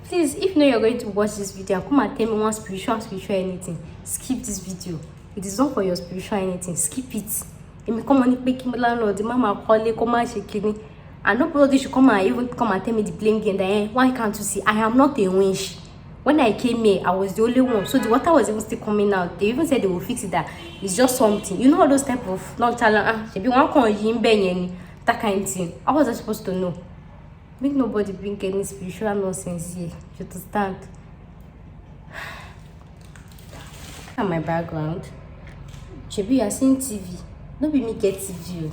Please, if you know you're going to watch this video, come and tell me one spiritual anything. Skip this video. It is not for your spiritual anything. Skip it. If come on, pick him landlord, the mama call it, come and shake it. And nobody should come and even come and tell me the blame game that why can't you see? I am not a winch. When I came here, I was the only one. So the water was even still coming out. They even said they will fix it, that it's just something. You know all those type of nonchalant, if you want to call that kind of thing. How was I supposed to know? Make nobody bring any spiritual nonsense here. You understand? Look at my background. Chebi, you are seeing TV. Don't be me get TV.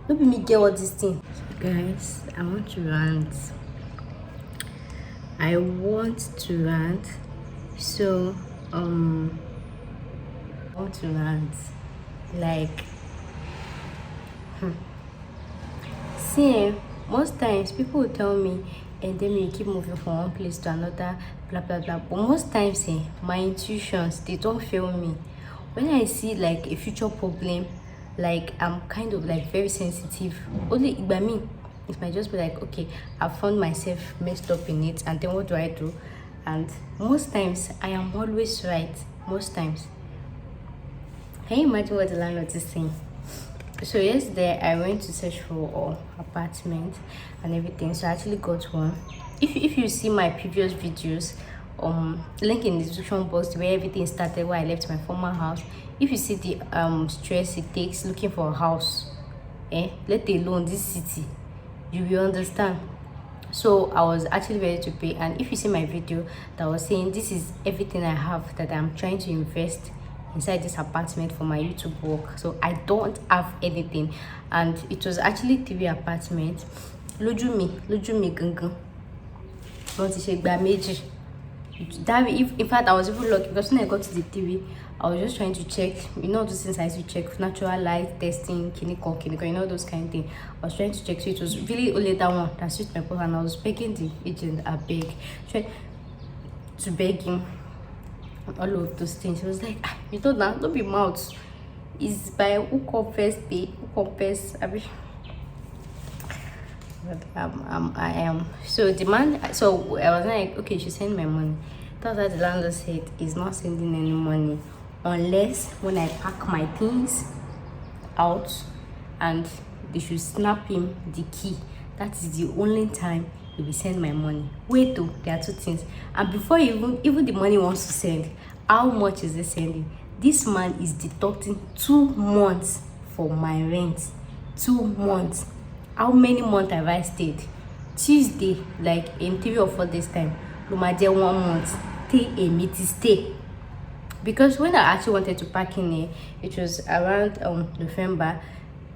Don't be me get all these things. Guys, I want to rant. I want to rant. So, I want to rant. Like, see, most times people will tell me, and then you keep moving from one place to another, blah blah blah. But most times, my intuitions, they don't fail me. When I see like a future problem, like I'm kind of like very sensitive. Only by me, it might just be like, okay, I found myself messed up in it, and then what do I do? And most times I am always right. Most times. Can you imagine what the landlord is saying? So yesterday I went to search for an apartment and everything. So I actually got one. If you see my previous videos, link in the description box where everything started, where I left my former house. If you see the stress it takes looking for a house, let alone this city, you will understand. So I was actually ready to pay. And if you see my video that was saying this is everything I have that I'm trying to invest inside this apartment for my YouTube work, so I don't have anything. And it was actually 3 apartments. Lójú mi gangan wọ́n ti ṣe gba méjì. That in fact I was even lucky because when I got to the TV, I was just trying to check, you know, those things I used to check, natural light testing, kiniko, you know, those kind of things. I was trying to check, so it was really only that one that suited my purpose. And I was begging the agent, trying to beg him all of those things. He was like, you know that, don't be mouth. It's by who come first pay, who come first. I am. So the man, so I was like, okay, she send my money. That's why the landlord said he's not sending any money unless when I pack my things out and they should snap him the key. That is the only time he will send my money. Wait though, there are 2 things. And before even the money wants to send, how much is he sending? This man is deducting 2 months for my rent. 2 months. How many months have I stayed? Tuesday, like in 3 or 4 days time, Lumaje 1 month. A meeting stay. Because when I actually wanted to pack in here, it was around November.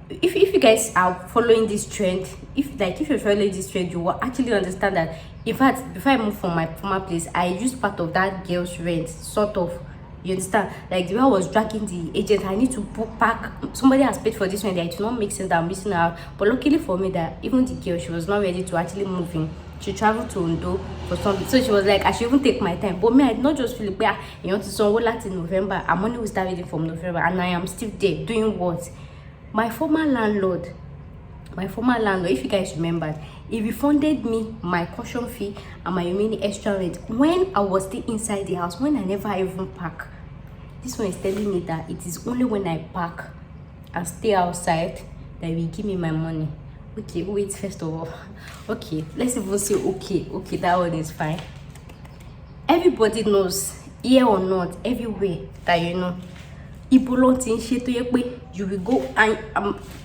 If you guys are following this trend, if you're following this trend, you will actually understand that. In fact, before I moved from my former place, I used part of that girl's rent, sort of. You understand? Like the way I was dragging the agent, I need to pack. Somebody has paid for this one. That it will not make sense that I'm missing out. But luckily for me, that even the girl, she was not ready to actually move in. She traveled to Ondo for something, so she was like, I should even take my time. But me, I did not just feel like, you know, to someone in November. I'm only start reading from November, and I am still there doing what? My former landlord, if you guys remember, he refunded me my caution fee and my remaining extra rent when I was still inside the house, when I never even pack. This one is telling me that it is only when I pack and stay outside that he will give me my money. Okay, wait, first of all, okay, let's even say okay, that one is fine. Everybody knows, here or not, everywhere, that you know, you will go, and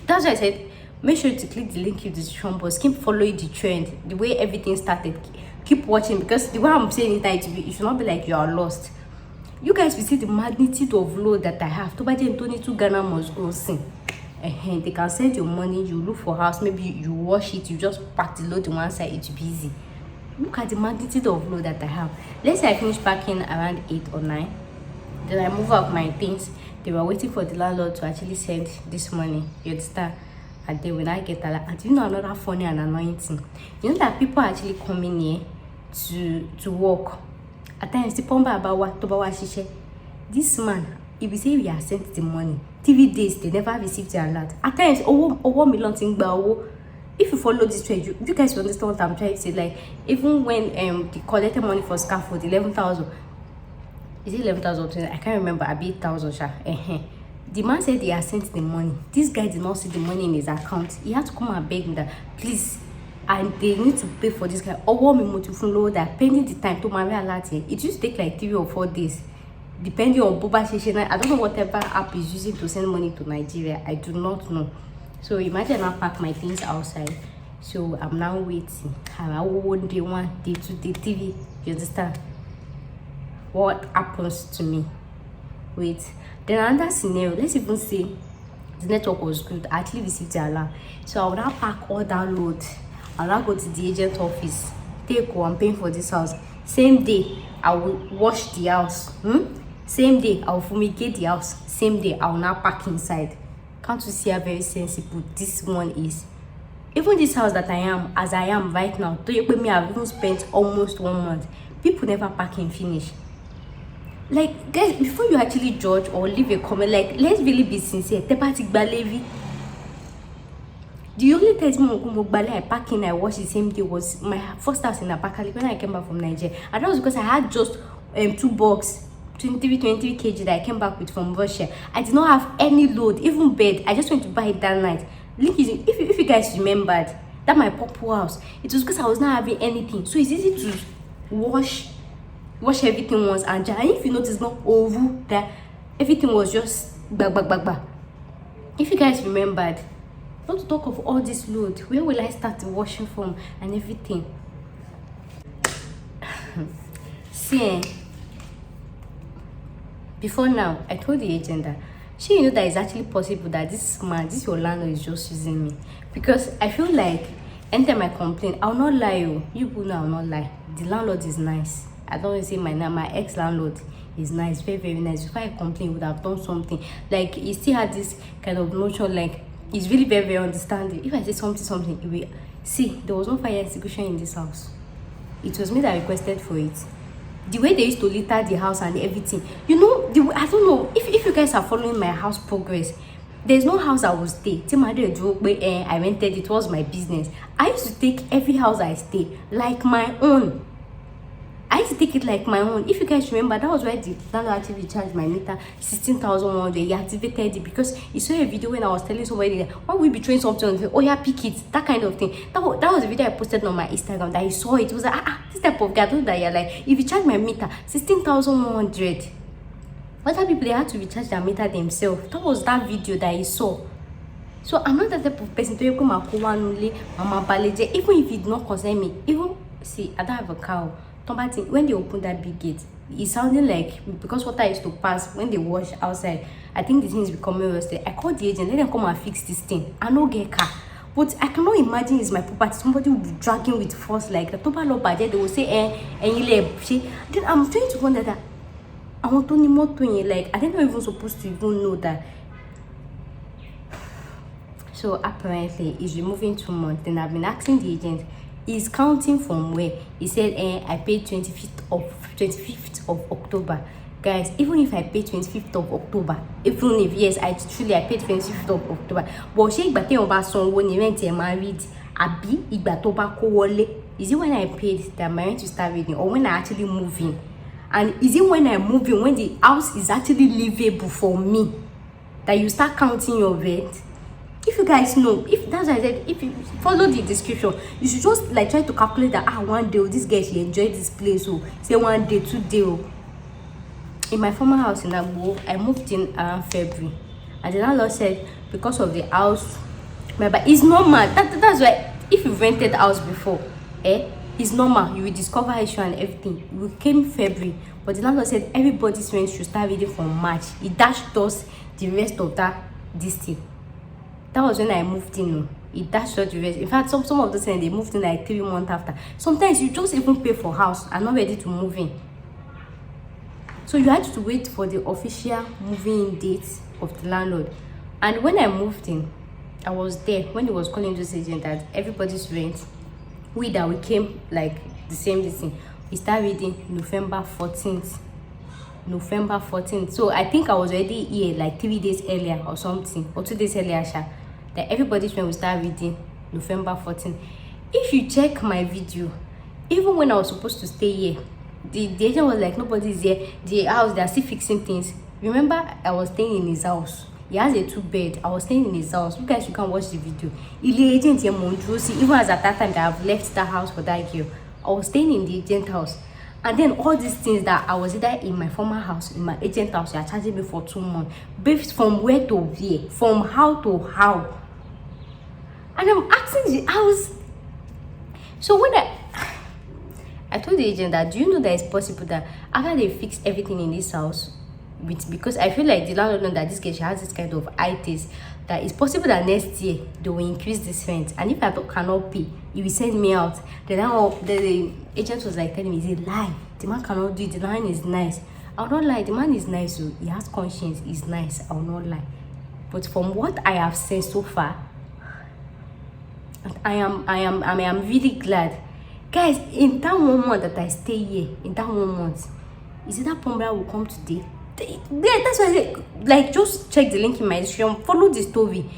that's why I said make sure to click the link in the description box. Keep following the trend, the way everything started. Keep watching, because the way I'm saying it, that it should not be like you are lost. You guys will see the magnitude of load that I have. To buy 22 Ghana must go sing. They can send your money, you look for house, maybe you wash it, you just pack the load on one side, it's busy. Look at the magnitude of load that I have. Let's say I finish packing around 8 or 9. Then I move out my things. They were waiting for the landlord to actually send this money. You understand? And then when I get that, and you know another funny and annoying thing, you know that people are actually coming here to work. At times the pumba about what to shishe. This man, if we say we are sent the money, TV days they never received the alert. At times, over million thing if you follow this trade, you guys will understand what I'm trying to say. Like, even when they collected money for scaffold, 11,000, is it 11,000 or 20? I can't remember. I be 8,000 sha. The man said he has sent the money. This guy did not see the money in his account. He had to come and beg me that, please, and they need to pay for this guy. Or what me motive low that pending the time to marry a lot. It used to take like 3 or 4 days, depending on Boba Station. I don't know whatever app is using to send money to Nigeria. I do not know. So imagine I pack my things outside. So I'm now waiting. I one day, 1 day, 2 day, 3. You understand? What happens to me? Wait. Then another scenario, let's even say the network was good. I actually received the alarm. So I will now pack all that load. I'll now go to the agent office. I'm paying for this house. Same day, I will wash the house. Same day, I will fumigate the house. Same day, I will now pack inside. Can't you see how very sensible this one is? Even this house that I am, as I am right now, I've even spent almost 1 month. People never pack and finish. Like, guys, before you actually judge or leave a comment, like, let's really be sincere. The only time I pack in, I watched the same day was my first house in Apakali when I came back from Nigeria. And that was because I had just 2 boxes, 23 kg that I came back with from Russia. I did not have any load, even bed. I just went to buy it that night. Link is, if you guys remembered that my purple house, it was because I was not having anything. So it's easy to wash everything once and if you notice not over that everything was just bag. If you guys remembered, not to talk of all this load, where will I start washing from and everything? See, before now, I told the agent that you know that it's actually possible that this your landlord is just using me, because I feel like anytime I complain, I'll not lie. You people know I'll not lie. The landlord is nice. I don't say my ex-landlord is nice, very, very nice. If I complain, he would have done something. Like, he still had this kind of notion, like, he's really very, very understanding. If I say something, he will see. There was no fire execution in this house. It was me that requested for it. The way they used to litter the house and everything, you know, I don't know if you guys are following my house progress. There's no house I will stay. I rented, it was my business. I used to take every house I stay like my own. I used to take it like my own. If you guys remember, that was why the landlord actually charged my meter 16,100. He activated it because he saw a video when I was telling somebody that why we be throwing something on the, oh yeah, pick it, that kind of thing. That was a video I posted on my Instagram that he saw it. It was like, this type of guy. I told that you're like, if you charge my meter 16,100, other people, they had to recharge their meter themselves. That was that video that he saw. So I'm not that type of person to come even if it did not concern me. Even see, I don't have a cow. When they opened that big gate, it sounded like, because water used to pass when they wash outside, I think the thing is becoming rusted. I called the agent, let them come and fix this thing. I no get car, but I cannot imagine it's my property. Somebody will be dragging with force like that. They will say then I'm trying to wonder that I want to more like I didn't even supposed to even know that. So apparently he's removing 2 months. Then I've been asking the agent, he's counting from where? He said, I paid 25th of October. Guys, even if I pay 25th of October, even if, yes, I paid 25th of October, but she married, is it when I paid that my rent to start reading, or when I actually move in? And is it when I move in, when the house is actually livable for me, that you start counting your rent? If you guys know, if that's what I said, if you follow the description, you should just like try to calculate that one day this girl, she enjoyed this place, so say 1 day, 2 days. In my former house in Agbo, I moved in around February, and the landlord said because of the house, but it's normal. That's why if you rented the house before, it's normal. You will discover issue and everything. We came February, but the landlord said everybody's rent should start reading from March. He dashed us the rest of this thing. That was when I moved in. It dashed out the rest. In fact, some of those they moved in like 3 months after. Sometimes you just even pay for house and not ready to move in. So you had to wait for the official moving in date of the landlord. And when I moved in, I was there when he was calling this agent that everybody's rent, we came like the same thing. We started reading November 14th. So I think I was already here like 3 days earlier or something, or 2 days earlier, that everybody's rent will start reading November 14. If you check my video, even when I was supposed to stay here, the agent was like, nobody's here. The house, they are still fixing things. Remember, I was staying in his house. He has a 2-bed. I was staying in his house. You guys, you can watch the video. The agent here, Monjosi, even as at that time that I've left that house for that girl, I was staying in the agent house. And then all these things that I was either in my former house, in my agent house, they are charging me for 2 months. Based from where to where, from how to how. And I'm asking the house. So when I told the agent that, do you know that it's possible that after they fix everything in this house, because I feel like the landlord knows that this girl, she has this kind of ideas, that it's possible that next year they will increase this rent, and if I cannot pay, he will send me out. Then the agent was like telling me, it's a lie, the man cannot do it, the man is nice. I will not lie, the man is nice, so he has conscience, he's nice, I will not lie. But from what I have seen so far, I am really glad. Guys, in that 1 month that I stay here, in that 1 month, is it that Pombra will come today? Yeah, that's why I say, like, just check the link in my description, follow the story,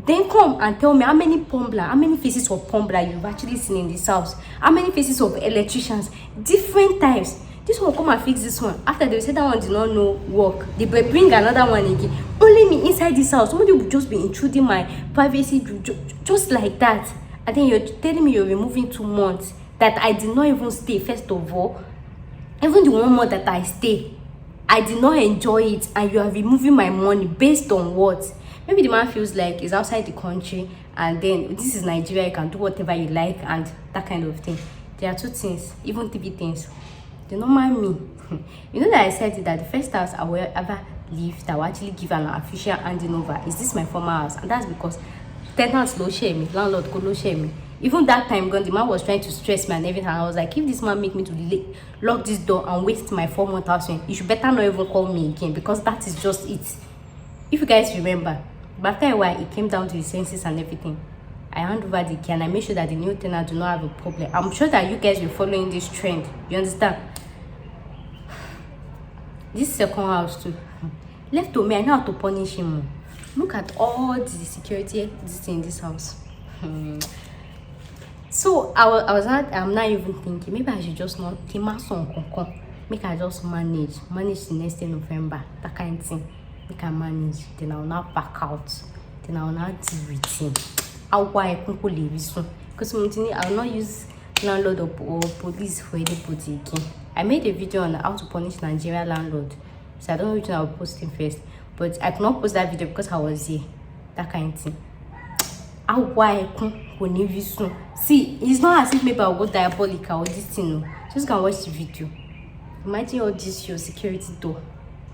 then come and tell me how many Pombra, how many faces of Pombra you've actually seen in this house, how many faces of electricians, different types. This one come and fix this one. After they say that one did not know work, they bring another one again. Only me inside this house. Somebody will just be intruding my privacy, just like that. And then you're telling me you're removing 2 months that I did not even stay. First of all, even the 1 month that I stay, I did not enjoy it, and you are removing my money based on what? Maybe the man feels like he's outside the country, and then this is Nigeria, you can do whatever you like, and that kind of thing. There are 2 things, even 3 things. The normal me. You know that I said that the first house I will ever leave that will actually give an official handing over is this my former house, and that's because tenants low share me, landlord could low share me. Even that time gone, the man was trying to stress me and everything. I was like, if this man make me to lock this door and waste my 4 month house rent, you should better not even call me again, because that is just it. If you guys remember, but after a while, it came down to his senses and everything. I hand over the key and I make sure that the new tenant do not have a problem. I'm sure that you guys will following this trend. You understand? This second house too. Left to me, I know how to punish him. Look at all the security in this house. So I'm not even thinking, maybe I should just not make I just manage the next day November, that kind of thing. Make I manage, then I'll not back out, then I'll not deal with him. I'll because I'll not use landlord or police for anybody again. I made a video on how to punish Nigeria landlord, so I don't know which one I'll post him first, but I cannot post that video because I was here, that kind of thing. See, it's not as if maybe I'll go diabolical or this thing. No. Just go and watch the video. Imagine all this your security door.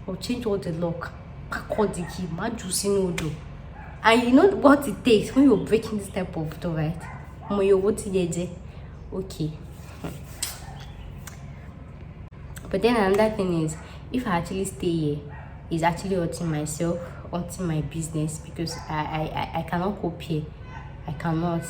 I'll change all the lock, pack all the key, and you know what it takes when you're breaking this type of door, right? Okay. But then another thing is, if I actually stay here, it's actually hurting myself, hurting my business, because I cannot cope here. I cannot.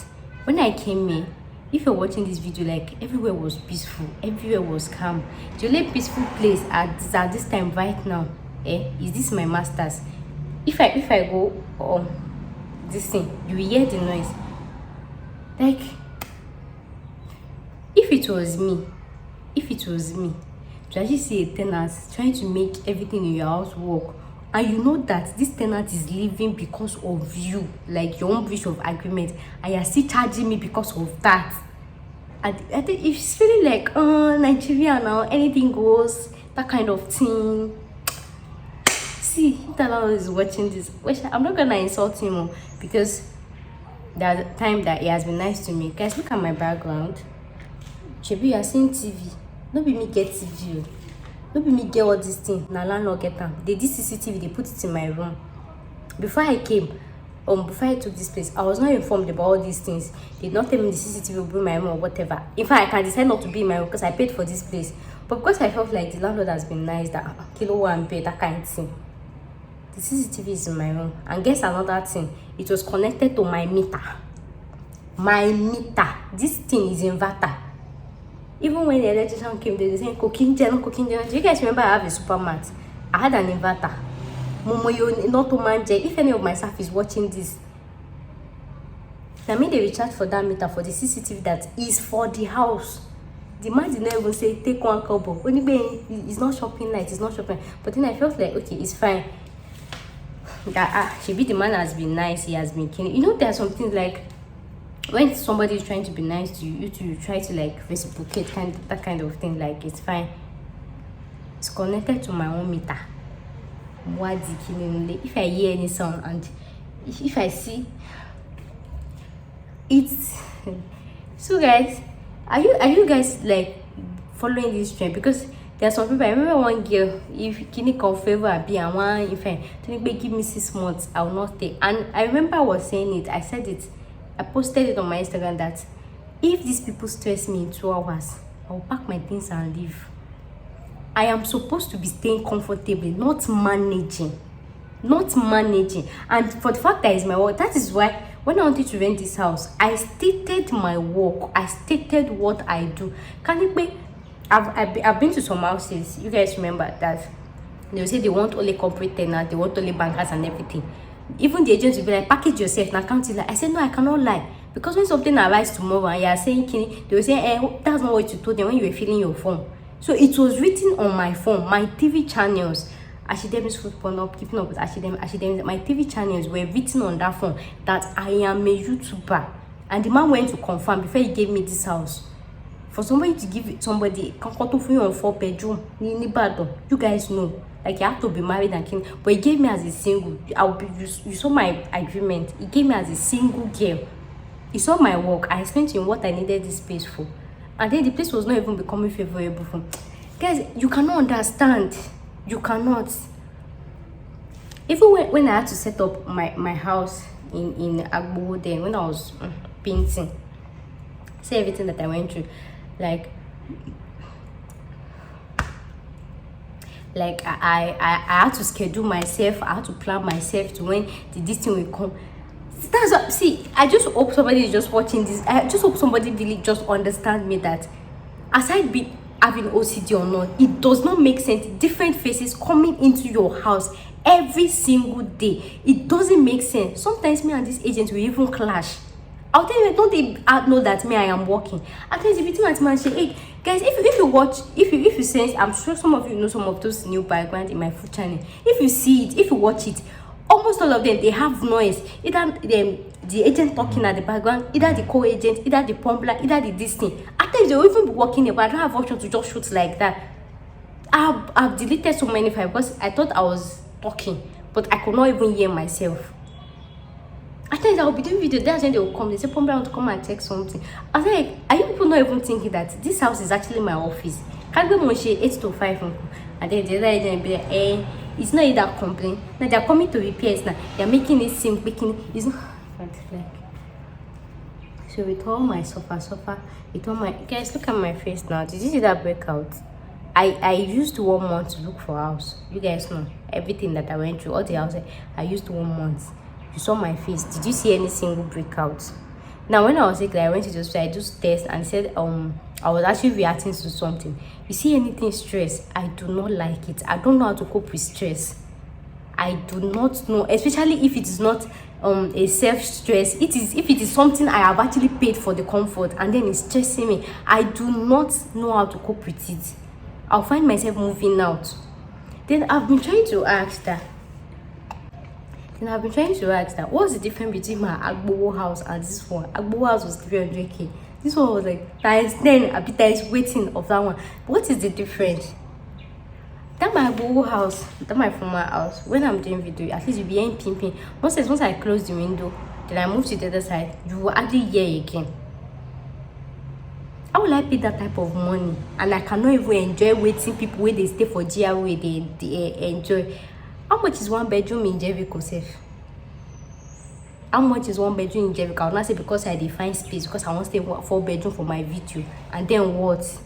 When I came here, if you're watching this video, like, everywhere was peaceful, everywhere was calm. The only peaceful place at this time right now, is this my master's. If I go this thing, you will hear the noise. Like, if it was me to actually see a tenant trying to make everything in your house work, and you know that this tenant is leaving because of you, like your own breach of agreement, and you're still charging me because of that. I think it's feeling like, Nigeria now, anything goes, that kind of thing. See, if the landlord is watching this, I'm not gonna insult him, because there's a time that he has been nice to me. Guys, look at my background. Chebi, you are seeing TV. Don't be me get TV. Don't be me get all this thing. Now landlord get them. They did CCTV, they put it in my room. Before I came, before I took this place, I was not informed about all these things. They did not tell me the CCTV will be in my room or whatever. In fact, I can decide not to be in my room because I paid for this place. But because I felt like the landlord has been nice, that kilo one pay, that kind of thing, the CCTV is in my room. And guess another thing, it was connected to my meter. My meter. This thing is inverter. Even when the electrician came, they were saying cooking channel. Do you guys remember I have a supermat? I had an inverter. Momo, you not to manage. If any of my staff is watching this, I made a recharge for that meter for the CCTV that is for the house. The man did not even say take one kobo. Only it's not shopping light, it's not shopping. But then I felt like okay, it's fine. That maybe the man has been nice, he has been keen. You know, there are some things like when somebody is trying to be nice to you, you try to like reciprocate that kind of thing. Like it's fine. It's connected to my own meter. If I hear any sound and if I see it's so guys, are you guys like following this trend? Because there are some people. I remember one girl, if kini can favor be and one if I give me 6 months, I will not stay. And I remember I was saying it, I said it, I posted it on my Instagram that if these people stress me in 2 hours, I will pack my things and leave. I am supposed to be staying comfortably, not managing. And for the fact that it's my work, that is why when I wanted to rent this house, I stated my work. I stated what I do. Can it be? I've been to some houses. You guys remember that they will say they want only corporate tenants, they want only bankers and everything. Even the agents will be like, package yourself and account it. Like I said, no, I cannot lie. Because when something arrives tomorrow and you are saying, they will say, that's not what you told them when you were filling your form. So it was written on my phone, my TV channels, Ashidemi's football up, keeping up with Ashidemi. My TV channels were written on that phone that I am a YouTuber. And the man went to confirm before he gave me this house. For somebody to give somebody comfortable for you on 4-bedroom in Ibadan, you guys know, like you have to be married and king. But he gave me as a single. You saw my agreement. He gave me as a single girl. He saw my work. I explained to him what I needed this space for. And then the place was not even becoming favorable for me. Guys, you cannot understand. You cannot. Even when I had to set up my house in Agbo, then when I was painting, see everything that I went through, like I had to schedule myself, I had to plan myself to when this thing will come. That's what, see, I just hope somebody is just watching this. I just hope somebody really just understand me that aside be having OCD or not, it does not make sense. Different faces coming into your house every single day. It doesn't make sense. Sometimes me and this agent will even clash. I'll tell you, don't they know that me I am working? At times if you man say, hey guys, if you watch, if you sense, I'm sure some of you know some of those new backgrounds in my food channel. If you see it, if you watch it, almost all of them, they have noise. Either the agent talking at the background, either the co-agent, either the pumper, either the this thing. At times they'll even be working there, but I don't have option to just shoot like that. I've deleted so many files because I thought I was talking, but I could not even hear myself. At times I will be doing video, that's when they will come. They say, Pumper, I want to come and check something. I was like, are you people not even thinking that this house is actually my office? Can't be more 8 to 5 uncle. And then the other agent will be like, it's not either complaint. Now they're coming to repairs now. They're making it seem it's not like. So with all my sofa, with all my guys, look at my face now. Did you see that breakout? I used 1 month to look for a house. You guys know everything that I went through, all the houses. I used 1 month. You saw my face. Did you see any single breakout? Now when I was sick, I went to the hospital, I just test and said I was actually reacting to something. You see anything stress, I do not like it. I don't know how to cope with stress. I do not know, especially if it is not a self-stress. If it is something I have actually paid for the comfort and then it's stressing me, I do not know how to cope with it. I'll find myself moving out. Then I've been trying to ask that. What's the difference between my Agbo house and this one? Agbo house was 300k. This one was like times 10. Abita is waiting of that one. What is the difference? That my Agbo house, that my former house. When I'm doing video, at least you'll be hearing pimping. Once I close the window, then I move to the other side, you will actually hear again. How will I pay that type of money? And I cannot even enjoy waiting people where they stay for GR where they enjoy. How much is 1 bedroom in Jericho safe? How much is 1 bedroom in Jericho? I'll not say because I define space, because I want to stay 4 bedroom for my video. And then what?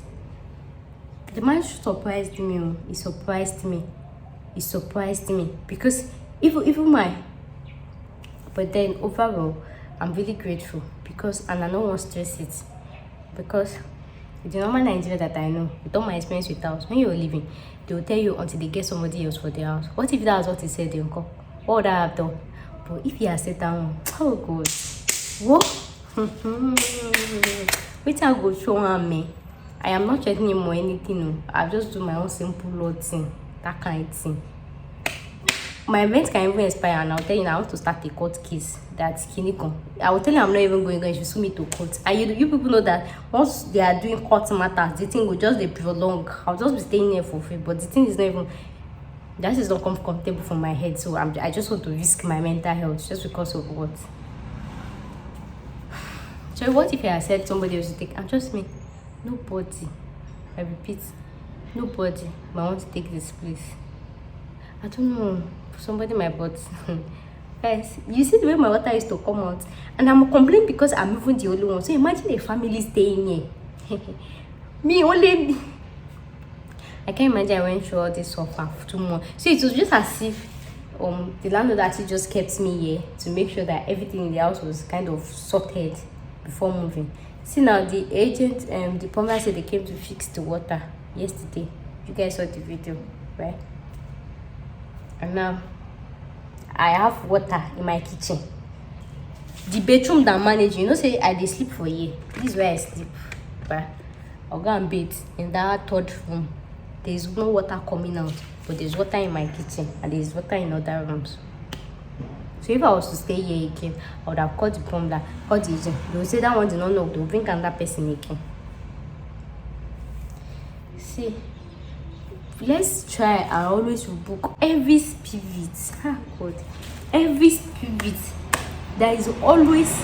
The man surprised me. He surprised me. Because even my, but then overall, I'm really grateful because, and I don't want to stress it, because the normal Nigeria that I know, with all my experience with house, when you're living, they will tell you until they get somebody else for their house. What if that's what he said, uncle? What would I have done? But if he has said that one, oh God, what? Which I go show am me. I am not checking him or anything. No. I just do my own simple load thing. That kind of thing. My event can even expire, and I'll tell you I want to start a court case. That's Kiniko. I will tell you I'm not even going to sue me to court. And you people know that once they are doing court matters, the thing will just be prolonged. I'll just be staying here for free. But the thing is not even, that is not comfortable for my head. So I just want to risk my mental health just because of what. So what if I said somebody else to take? I'm just me. Nobody. I repeat, nobody. But I want to take this place. I don't know. Somebody my butt. Guys, you see the way my water used to come out, and I'm complaining because I'm even the only one. So imagine a family staying here. Me only. I can't imagine I went through all this suffer for 2 months. So it was just as if the landlord actually just kept me here to make sure that everything in the house was kind of sorted before moving. See now, the agent the plumber said they came to fix the water yesterday. You guys saw the video, right? And now I have water in my kitchen. The bedroom that manage, you know, say I dey sleep for here. This is where I sleep. But I'll go and bathe in that third room. There's no water coming out, but there's water in my kitchen and there's water in other rooms. So if I was to stay here again, I would have called the plumber, called the agent. They will say that one did not know. They will bring another person again. See, let's try and always book every spirit. God, every spirit that is always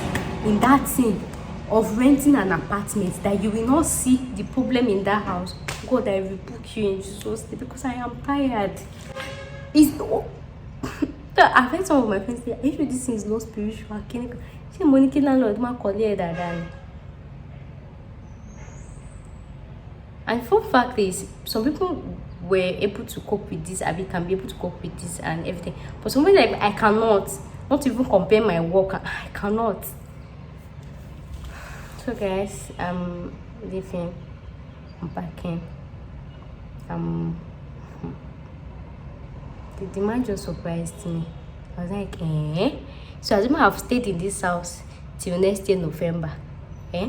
in that thing of renting an apartment, that you will not see the problem in that house. God, I will book you in Jesus' name because I am tired. It's no. I've heard some of my friends say, "Are you sure this thing is not spiritual? Can you say Monique landlord ma call here that?" And fun fact is, some people were able to cope with this, I can be able to cope with this and everything. But somebody like I cannot, not even compare my work. I cannot. So guys, I'm leaving. I'm packing. The man just surprised me. I was like, eh? So as I have stayed in this house till next year November. Eh?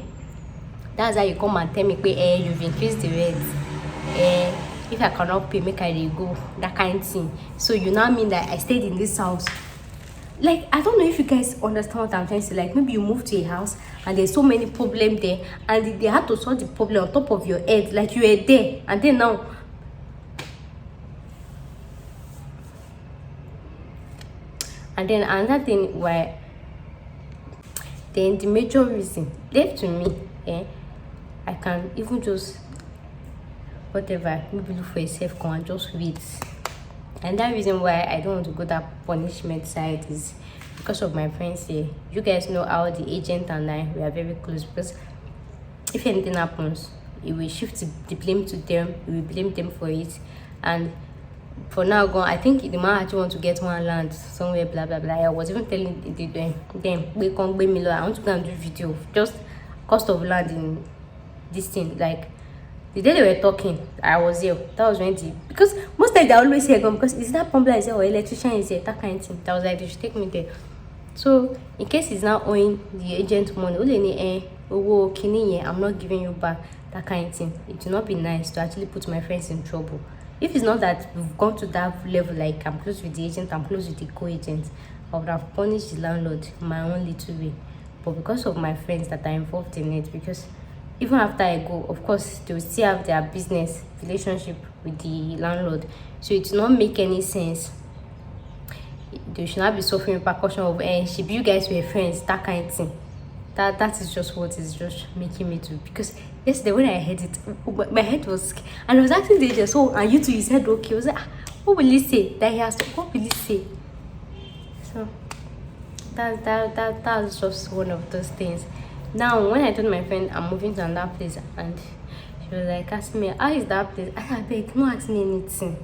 That's how you come and tell me, you've increased the rent. If I cannot pay, make I go. That kind of thing. So you now mean that I stayed in this house? Like, I don't know if you guys understand what I'm trying to say. Like, maybe you moved to a house and there's so many problems there, and they had to solve the problem on top of your head. Like, you were there, and then now. And then another thing why, then the major reason left to me, I can even just whatever, maybe look for a safe con and just wait. And that reason why I don't want to go that punishment side is because of my friends here. You guys know how the agent and I, we are very close, because if anything happens, it will shift the blame to them. We will blame them for it. And for now gone, I think the man actually want to get one land somewhere, blah blah blah. I was even telling them, we can't be me. I want to go and do video, just cost of land in this thing. Like the day they were talking, I was here. That was when because most times they always here gone, because is that plumber is here or electrician is here, that kind of thing. That was like, they should take me there. So in case he's now owing the agent money, I'm not giving you back, that kind of thing. It will not be nice to actually put my friends in trouble. If it's not that we've gone to that level, like I'm close with the agent, I'm close with the co-agent, I would have punished the landlord my own little way. But because of my friends that are involved in it, because even after I go, of course, they will still have their business relationship with the landlord. So it will not make any sense. They should not be suffering repercussion of, should you guys were friends, that kind of thing. That is just what is just making me to, because yesterday when I heard it, my head was scared. And I was asking the agent, so, and you two, you said okay. I was like, what will he say? That he has to, what will he say? So that's just one of those things. Now when I told my friend I'm moving to another place, and she was like asking me, how is that place? I beg, no ask me anything.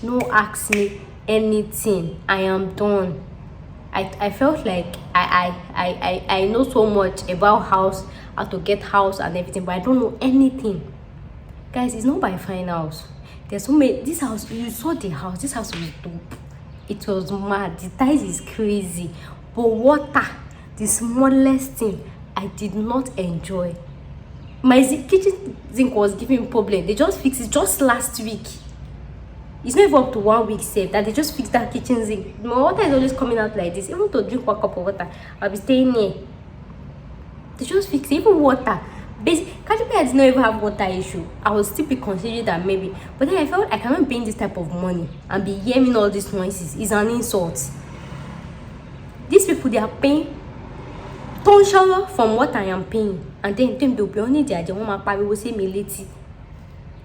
No ask me anything. I am done. I felt like I know so much about house, how to get house and everything, but I don't know anything. Guys, it's not by fine house. There's so many. This house, you saw the house. This house was dope. It was mad. The ties is crazy, but water, the smallest thing. I did not enjoy. My kitchen zinc was giving me problem. They just fixed it just last week. It's not even up to 1 week safe that they just fixed that kitchen zinc. My water is always coming out like this. Even to drink 1 cup of water, I'll be staying here. They just fixed it. Even water. Basically, I did not even have water issue. I was still be considering that maybe. But then I felt I cannot pay this type of money and be hearing all these noises. It's an insult. These people, they are paying $10 from what I am paying. And then they'll be only there. They want my pay will say me late.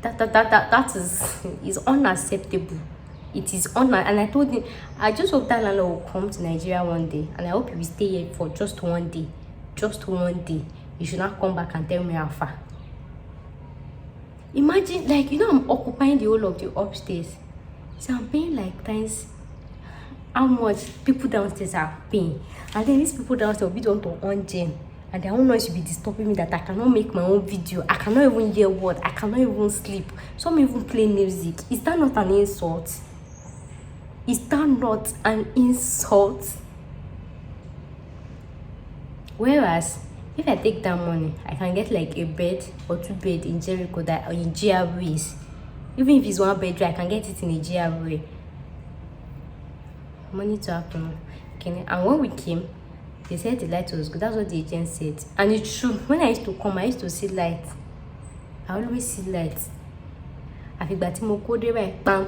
That is unacceptable. It is and I told him, I just hope that landlord will come to Nigeria one day, and I hope he will stay here for just 1 day. Just 1 day. You should not come back and tell me how far. Imagine, like, I'm occupying the whole of the upstairs. So I'm paying like times how much people downstairs are paying. And then these people downstairs will be done to on gen. And their own noise will be disturbing me that I cannot make my own video. I cannot even hear word. I cannot even sleep. Some even play music. Is that not an insult? Is that not an insult? Whereas, if I take that money, I can get like a bed or 2 beds in Jericho that or in GRAs. Even if it's 1 bedroom, I can get it in a GRA. Money to happen. Okay. And when we came, they said the light was good. That's what the agent said. And it's true. When I used to come, I used to see light. I always see light. I think that bam.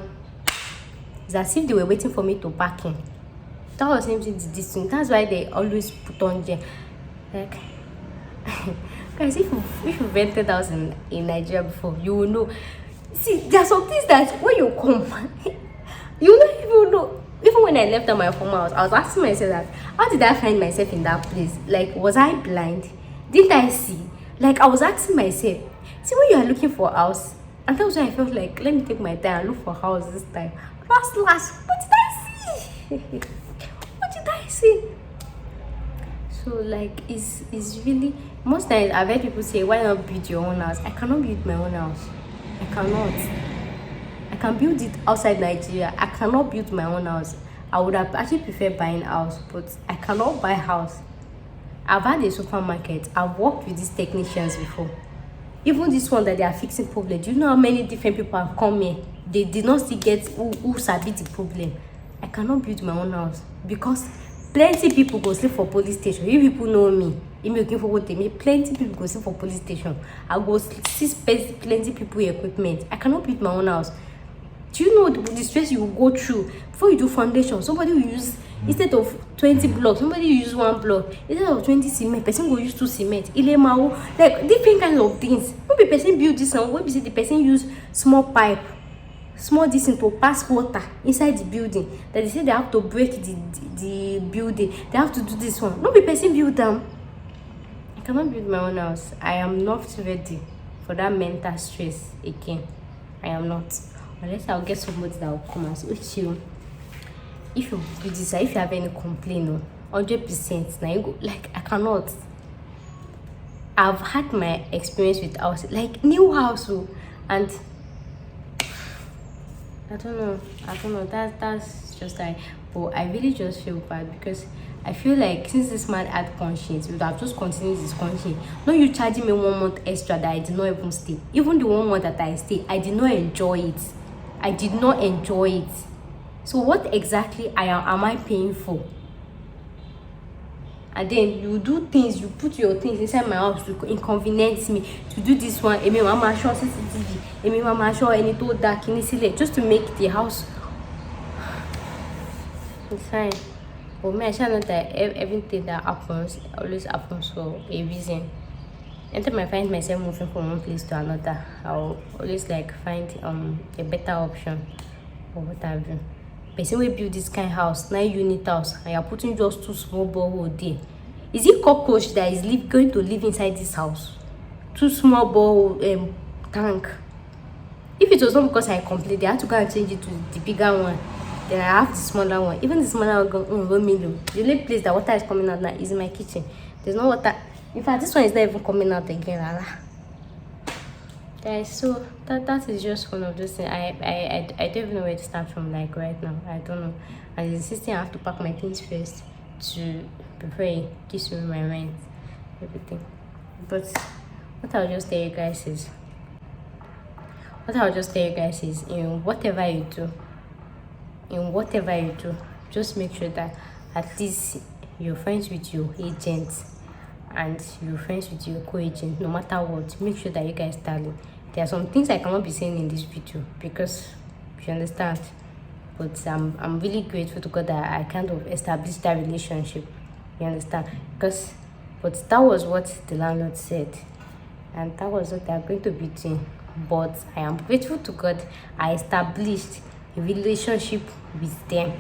It's as if they were waiting for me to park in. That was same thing this thing. That's why they always put on there. Like, guys, if you rented house in Nigeria before, you will know. See, there are some things that when you come, you don't even know. Even when I left at my former house, I was asking myself that, how did I find myself in that place? Like, was I blind? Didn't I see? Like, I was asking myself, see, when you are looking for a house, and that was why I felt like, let me take my time and look for a house this time. Last, what did I see? What did I see? So, like, it's really, most times I've heard people say, why not build your own house? I cannot build my own house. I cannot. I can build it outside Nigeria. I cannot build my own house. I would have actually preferred buying a house, but I cannot buy a house. I've had a supermarket. I've worked with these technicians before. Even this one that they are fixing problem. Do you know how many different people have come here? They did not still get who sabi the problem. I cannot build my own house because plenty people go sleep for police station. If people know me, if you're looking for what they mean, plenty people go sleep for police station. I go see plenty people equipment. I cannot build my own house. Do you know the stress you will go through before you do foundation? Somebody will use, instead of 20 blocks, somebody will use 1 block. Instead of 20 cement, person will use 2 cement. Like different kinds of things. Maybe person build this one, maybe the person use small pipe, small distance to pass water inside the building. That they say they have to break the building. They have to do this one. Maybe person build them. I cannot build my own house. I am not ready for that mental stress again. I am not. Unless I'll get somebody that will come and say, if you do this, if you have any complaint, 100%, now you go. Like, I cannot. I've had my experience with house, like new house, and I don't know. That's just like, but I really just feel bad because I feel like since this man had conscience, we would have just continued his conscience. No, you charging me 1 month extra that I did not even stay. Even the 1 month that I stayed, I did not enjoy it. I did not enjoy it. So what exactly am I paying for? And then you do things, you put your things inside my house to inconvenience me, to do this one. Emi mama show CCTV. Emi mama show any to dark in just to make the house. It's fine. But me, I shall know that everything that happens always happens for a reason. Anytime I find myself moving from one place to another, I'll always like find a better option or what have you. Person will build this kind of house, 9-unit house, and you're putting just 2 small borehole there. Is it cockroach that is going to live inside this house? 2 small borehole tank. If it was not because I complained, they had to go and change it to the bigger one. Then I have the smaller one. Even the smaller one, the only place that water is coming out now is in my kitchen. There's no water. In fact, this one is not even coming out again. Guys, so that is just one of those things. I don't even know where to start from, like right now. I don't know. And the system, I have to pack my things first before it gives me my rent. everything. But what I'll just tell you guys is, whatever you do, just make sure that at least you're friends with your agent and you're friends with your co-agent. No matter what, make sure that you guys tally. There are some things I cannot be saying in this video because you understand, but I'm really grateful to God that I kind of established that relationship. You understand? But that was what the landlord said, and that was what they're going to be doing. But I am grateful to God I established a relationship with them.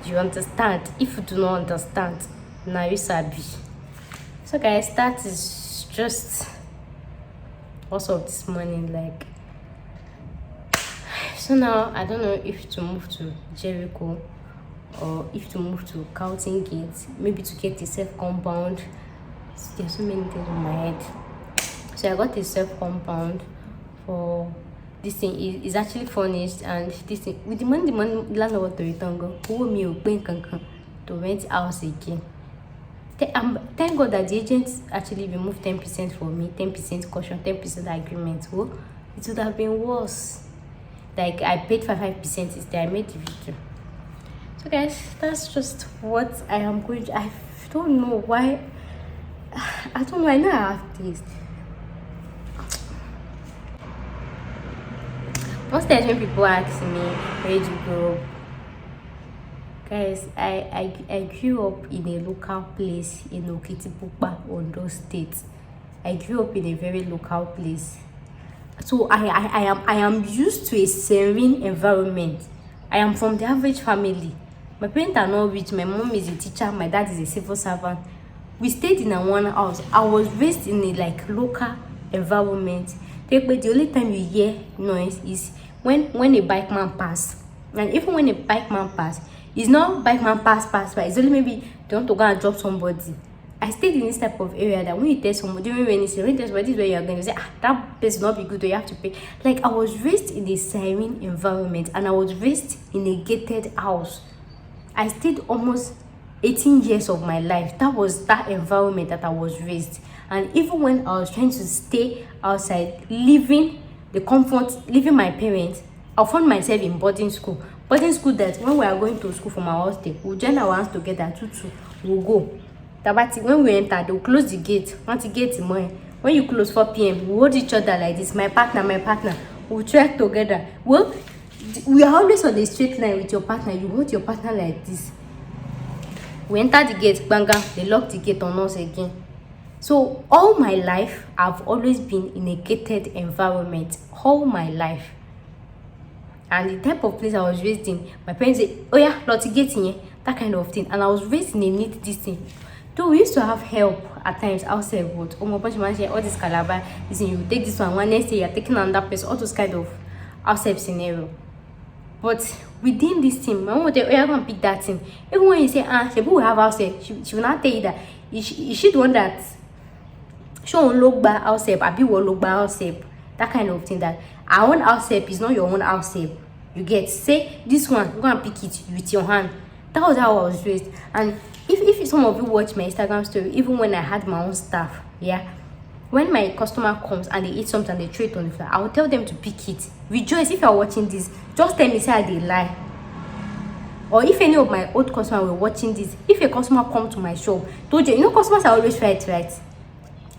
Do you understand? If you do not understand, now you sabi. So guys, that is just what's up this morning. Like, so now I don't know if to move to Jericho or if to move to Carlton Gate, maybe to get a self compound. There's so many things on my head. So I got a self compound for this thing. Is actually furnished, and this thing with the money landlord to return go who me to rent house again. Thank God that the agent actually removed 10% for me, 10% caution, 10% agreement. Oh, it would have been worse. Like I paid 5% instead. I made the video. So guys, that's just what I am going to. I don't know why. I don't know. I know I have this. Most times when people ask me where did you grow up, guys, I grew up in a local place in Okitipupa, Ondo State. I grew up in a very local place. So I am used to a serene environment. I am from the average family. My parents are not rich. My mom is a teacher. My dad is a civil servant. We stayed in a one house. I was raised in a like local environment. But the only time you hear noise is when a bike man pass. And even when a bike man pass, it's not bike man pass by. It's only maybe they want to go and drop somebody. I stayed in this type of area that when you tell somebody, when you tell somebody, this is where you're going to say, that place will not be good, or you have to pay. Like, I was raised in a serene environment, and I was raised in a gated house. I stayed almost 18 years of my life. That was that environment that I was raised. And even when I was trying to stay outside, leaving the comfort, leaving my parents, I found myself in boarding school. Boarding school that when we are going to school from our hostel, we'll join our hands together, we'll go. When we enter, they'll close the gate. Once the gate is mine, when you close 4 p.m., we hold each other like this. My partner, we'll trek together. Well, we are always on the straight line with your partner. You hold your partner like this. We enter the gate, banga, they lock the gate on us again. So all my life, I've always been in a gated environment. All my life. And the type of place I was raised in, my parents say, oh yeah, lot of gate in here, that kind of thing. And I was raised in a neat this thing. Though we used to have help at times outside, but oh my gosh, man, all this calabar, listen, you take this one next day you're taking another person, all those kind of outside scenario. But within this team, my mom would say, oh, you're gonna pick that thing. Even when you say, Shebu will have outside, she will not tell you that. Is she the one that she won't look back outside, Abi will look back outside, that kind of thing. That our own outside is not your own outside. You get, say this one, go and pick it with your hand. That was how I was raised. And if some of you watch my Instagram story, even when I had my own staff, yeah, when my customer comes and they eat something and they throw it on the floor, I will tell them to pick it. Rejoice, if you're watching this, just tell me say they lie. Or if any of my old customers were watching this, if a customer come to my shop, told you, customers are always right,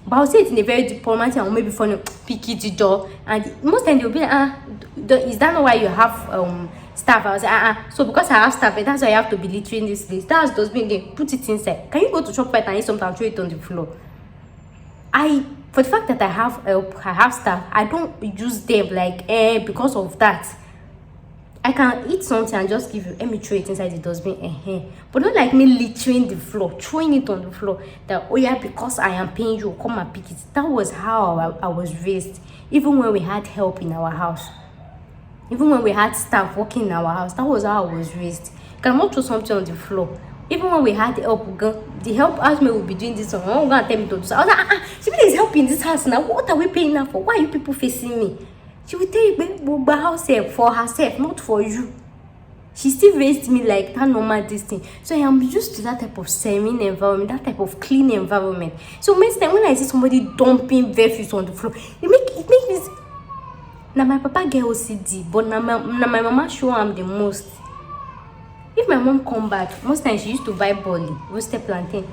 but I'll say it in a very diplomatic or maybe funny, pick it, door. And most times they'll be like, is that not why you have staff? I was like, so because I have staff, that's why I have to be littering this list. That's just being again, put it inside. Can you go to ShopRite and eat something and throw it on the floor? For the fact that I have staff, I don't use them like because of that. I can eat something and just give you, let me throw it inside the dustbin, but not like me littering the floor, throwing it on the floor. That, oh yeah, because I am paying you, come and pick it. That was how I was raised. Even when we had help in our house, even when we had staff working in our house, that was how I was raised. You cannot throw something on the floor. Even when we had help, the help housemate will be doing this one. I'm gonna tell me to do so. I was like, she is helping this house now. What are we paying her for? Why are you people facing me? She will tell you, house help for herself, not for you. She still raised me like that normal this thing. So I am used to that type of serene environment, that type of clean environment. So most time when I see somebody dumping refuse on the floor, it make me. Now my papa get OCD, but now my mama show am the most. If my mom come back, most times she used to buy bolly, roasted plantain.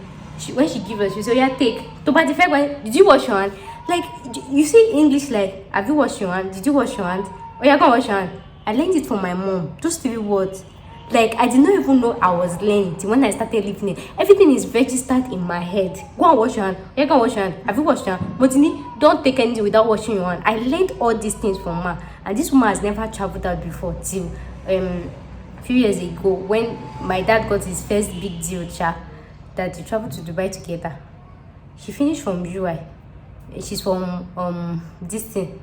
When she give us, she say, "Oh yeah, take." To buy the fair one, did you wash your hand? Like you see English like, "Have you washed your hand? Did you wash your hand? Oh yeah, go and wash your hand." I learned it from my mom. Just 3 words. Like I did not even know I was learning till when I started living it. Everything is registered in my head. Go and wash your hand. Oh yeah, go and wash your hand. Have you washed your hand? Motini, don't take anything without washing your hand. I learned all these things from her, and this woman has never traveled out before till a few years ago when my dad got his first big deal that they traveled to Dubai together. She finished from UI. She's from this thing.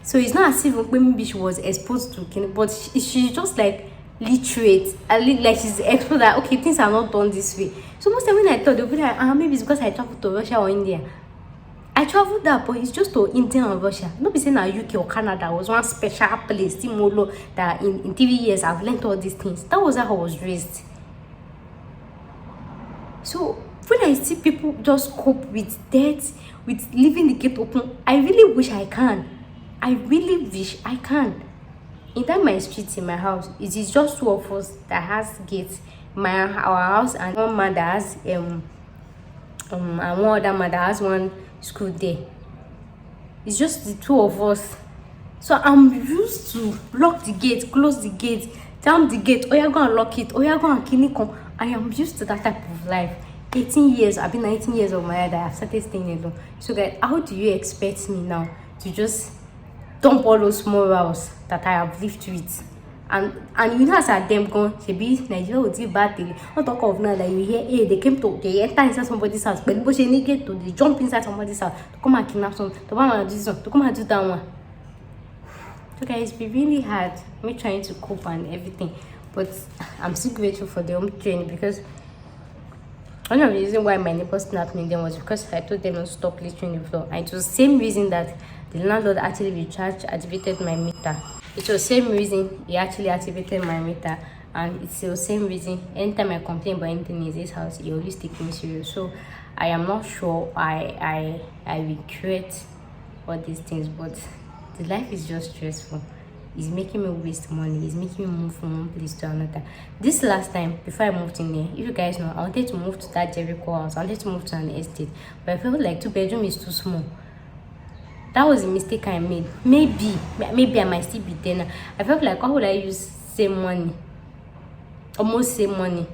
So it's not as if maybe she was exposed to but she's just like literate. Like she's exposed that okay, things are not done this way. So most time when I thought they'll be like, maybe it's because I traveled to Russia or India. I traveled there, but it's just to India and Russia. Not be saying that UK or Canada was one special place, Timolo, that in 3 years I've learned all these things. That was how I was raised. So when I see people just cope with death, with leaving the gate open, I really wish I can. I really wish I can. In that my street in my house, it is just 2 of us that has gates. Our house and one man that has and one other man that has one school there. It's just the 2 of us. So I'm used to lock the gate, close the gate, jam the gate. Oh, you're gonna lock it. Oh, you're gonna kill it. I am used to that type of life. 18 years, I've been 19 years of my life that I've started staying alone. So guys, how do you expect me now to just dump all those morals that I have lived with? And you know, as at them gone, she be Nigeria would be bad thing. Not talk of now that you hear, hey, they enter inside somebody's house, but she need to they jump inside somebody's house to come and kidnap someone, to come and do this one, to come and do that one. So guys, it's been really hard me trying to cope and everything, but I'm still grateful for the home training because one of the reasons why my neighbors snapped me then was because I told them to stop littering the floor. And it was the same reason that the landlord actually activated my meter. It was the same reason he actually activated my meter, and it's the same reason anytime I complain about anything in this house, he always takes me serious. So I am not sure I regret all these things, but the life is just stressful. It's making me waste money. It's making me move from one place to another. This last time, before I moved in there, if you guys know, I wanted to move to that Jericho house. I wanted to move to an estate, but I felt like 2-bedroom is too small. That was a mistake I made. Maybe I might still be there now. I felt like, why would I use same money, almost same money,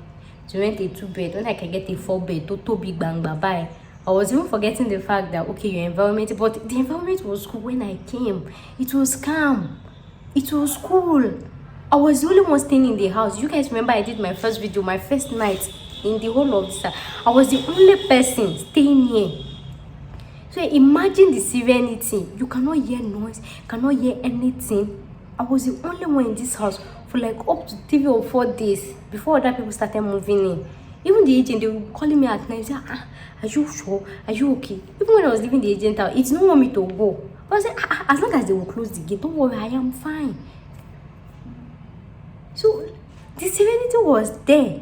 to rent a 2-bed when I can get a 4-bed, total big bang, bye-bye. I was even forgetting the fact that, okay, your environment, but the environment was cool when I came. It was calm. It was cool. I was the only one staying in the house. You guys remember I did my first video, my first night in the whole of this house. I was the only person staying here. So imagine the serenity. You cannot hear noise, cannot hear anything. I was the only one in this house for like up to 3 or 4 days before other people started moving in. Even the agent, they were calling me at night. Say, are you sure? Are you okay? Even when I was leaving the agent out, it didn't want me to go. But I said, as long as they will close the gate, don't worry, I am fine. So the serenity was there.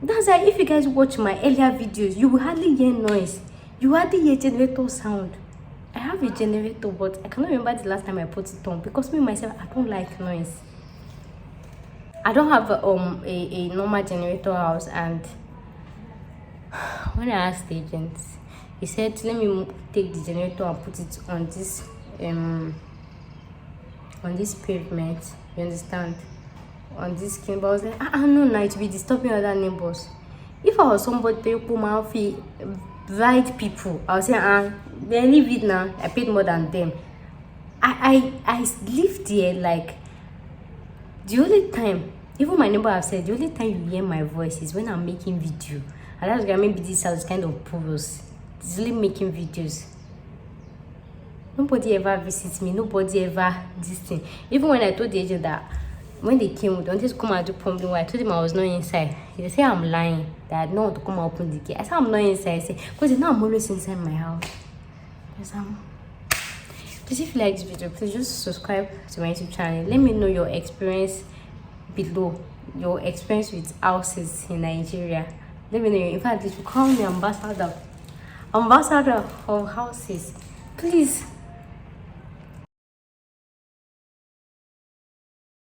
That's why if you guys watch my earlier videos, you will hardly hear noise. You hardly hear generator sound. I have a generator, but I cannot remember the last time I put it on because me myself, I don't like noise. I don't have a normal generator house, and when I asked the agent, he said, let me take the generator and put it on this pavement, you understand, on this skin. But I was like, no, it will be disturbing other neighbors. If I was somebody who put my feet right people, I was saying, they leave it now, I paid more than them. I live there like the only time, even my neighbor have said, the only time you hear my voice is when I'm making video. And that's why maybe this house kind of porous. It's really making videos. Nobody ever visits me, nobody ever this thing. Even when I told the agent that when they came, they wanted to come and do pumping, I told him I was not inside. They say I'm lying, that I don't want to come and open the gate. I said I'm not inside. I say, because you know I'm always inside my house. Please, if you like this video, please just subscribe to my YouTube channel. Let me know your experience below your experience with houses in Nigeria. Let me know. In fact, you should call me ambassador of houses. Please